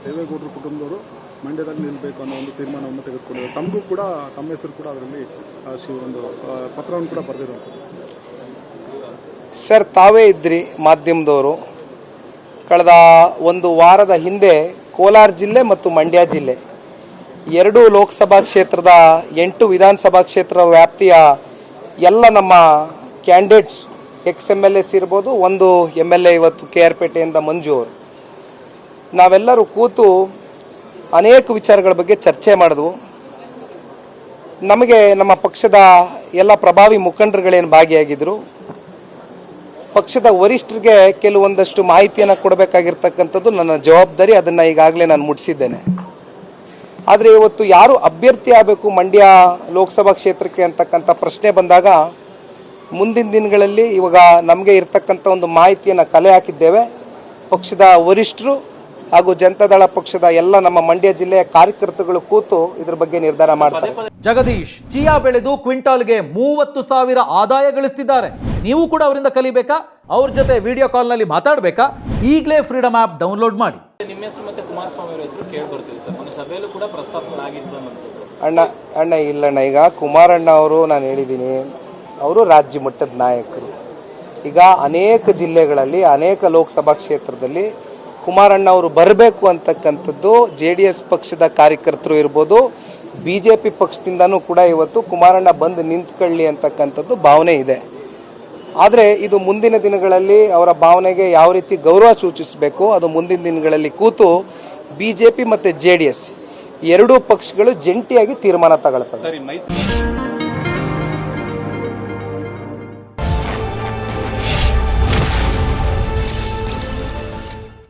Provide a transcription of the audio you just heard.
ದೇವೇಗೌಡರ ಕುಟುಂಬದವರು ಮಂಡ್ಯದಲ್ಲಿ ನಿಲ್ಲಬೇಕು ಅನ್ನೋ ಒಂದು ತೀರ್ಮಾನವನ್ನು ತೆಗೆದುಕೊಂಡಿದ್ದಾರೆ. ತಮಗೂ ಕೂಡ ತಮ್ಮ ಹೆಸರು ಕೂಡ ಅದರಲ್ಲಿ ಒಂದು ಪತ್ರವನ್ನು ಕೂಡ ಬರೆದಿರುವಂಥದ್ದು. ಸರ್, ತಾವೇ ಇದ್ರಿ ಮಾಧ್ಯಮದವರು. ಕಳೆದ ಒಂದು ವಾರದ ಹಿಂದೆ ಕೋಲಾರ ಜಿಲ್ಲೆ ಮತ್ತು ಮಂಡ್ಯ ಜಿಲ್ಲೆ ಎರಡೂ ಲೋಕಸಭಾ ಕ್ಷೇತ್ರದ 8 ವಿಧಾನಸಭಾ ಕ್ಷೇತ್ರ ವ್ಯಾಪ್ತಿಯ ಎಲ್ಲ ನಮ್ಮ ಕ್ಯಾಂಡಿಡೇಟ್ಸ್ XMLAs ಇರ್ಬೋದು, ಒಂದು MLA ಇವತ್ತು KR ಪೇಟೆಯಿಂದ ಮಂಜು ಅವರು, ನಾವೆಲ್ಲರೂ ಕೂತು ಅನೇಕ ವಿಚಾರಗಳ ಬಗ್ಗೆ ಚರ್ಚೆ ಮಾಡಿದ್ವು. ನಮಗೆ ನಮ್ಮ ಪಕ್ಷದ ಎಲ್ಲ ಪ್ರಭಾವಿ ಮುಖಂಡರುಗಳೇನು ಭಾಗಿಯಾಗಿದ್ದರು, ಪಕ್ಷದ ವರಿಷ್ಠರಿಗೆ ಕೆಲವೊಂದಷ್ಟು ಮಾಹಿತಿಯನ್ನು ಕೊಡಬೇಕಾಗಿರ್ತಕ್ಕಂಥದ್ದು ನನ್ನ ಜವಾಬ್ದಾರಿ. ಅದನ್ನು ಈಗಾಗಲೇ ನಾನು ಮುಟ್ಟಿಸಿದ್ದೇನೆ. ಆದರೆ ಇವತ್ತು ಯಾರು ಅಭ್ಯರ್ಥಿ ಆಗಬೇಕು ಮಂಡ್ಯ ಲೋಕಸಭಾ ಕ್ಷೇತ್ರಕ್ಕೆ ಅಂತಕ್ಕಂಥ ಪ್ರಶ್ನೆ ಬಂದಾಗ ಮುಂದಿನ ದಿನಗಳಲ್ಲಿ ಇವಾಗ ನಮಗೆ ಇರ್ತಕ್ಕಂಥ ಒಂದು ಮಾಹಿತಿಯನ್ನು ಕಲೆ ಹಾಕಿದ್ದೇವೆ. ಪಕ್ಷದ ವರಿಷ್ಠರು ಹಾಗೂ ಜನತಾದಳ ಪಕ್ಷದ ಎಲ್ಲ ನಮ್ಮ ಮಂಡ್ಯ ಜಿಲ್ಲೆಯ ಕಾರ್ಯಕರ್ತರುಗಳು ಕೂತು ಇದ್ರ ಬಗ್ಗೆ ನಿರ್ಧಾರ ಮಾಡ್ತಾರೆ. ಜಗದೀಶ್ ಚಿಯಾ ಬೆಳೆದು ಕ್ವಿಂಟಾಲ್ಗೆ 30,000 ಆದಾಯ ಗಳಿಸ್ತಿದ್ದಾರೆ. ನೀವು ಕೂಡ ಅವರಿಂದ ಕಲಿಬೇಕಾ? ಅವ್ರ ಜೊತೆ ವಿಡಿಯೋ ಕಾಲ್ನಲ್ಲಿ ಮಾತಾಡಬೇಕಾ? ಈಗಲೇ ಫ್ರೀಡಮ್ ಆ್ಯಪ್ ಡೌನ್ಲೋಡ್ ಮಾಡಿ. ನಿಮ್ಮ ಹೆಸರು ಮತ್ತೆ ಕುಮಾರಸ್ವಾಮಿ ಅವರ ಹೆಸರು ಕೇಳಿ ಬರ್ತೀವಿ ಸರ್. ಮೊನ್ನೆ ಸಭೆಯಲ್ಲೂ ಕೂಡ ಪ್ರಸ್ತಾಪ ಆಗಿತ್ತು. ಅಣ್ಣ ಇಲ್ಲಣ್ಣ, ಈಗ ಕುಮಾರಣ್ಣ ಅವರು ನಾನು ಹೇಳಿದ್ದೀನಿ, ಅವರು ರಾಜ್ಯ ಮಟ್ಟದ ನಾಯಕರು. ಈಗ ಅನೇಕ ಜಿಲ್ಲೆಗಳಲ್ಲಿ ಅನೇಕ ಲೋಕಸಭಾ ಕ್ಷೇತ್ರದಲ್ಲಿ ಕುಮಾರಣ್ಣ ಅವರು ಬರಬೇಕು ಅಂತಕ್ಕಂಥದ್ದು JDS ಪಕ್ಷದ ಕಾರ್ಯಕರ್ತರು ಇರ್ಬೋದು, BJP ಪಕ್ಷದಿಂದನೂ ಕೂಡ ಇವತ್ತು ಕುಮಾರಣ್ಣ ಬಂದು ನಿಂತ್ಕೊಳ್ಳಿ ಅಂತಕ್ಕಂಥದ್ದು ಭಾವನೆ ಇದೆ. ಆದರೆ ಇದು ಮುಂದಿನ ದಿನಗಳಲ್ಲಿ ಅವರ ಭಾವನೆಗೆ ಯಾವ ರೀತಿ ಗೌರವ ಸೂಚಿಸಬೇಕು ಅದು ಮುಂದಿನ ದಿನಗಳಲ್ಲಿ ಕೂತು BJP ಮತ್ತು JDS ಎರಡೂ ಪಕ್ಷಗಳು ಜಂಟಿಯಾಗಿ ತೀರ್ಮಾನ ತಗೊಳ್ತವೆ.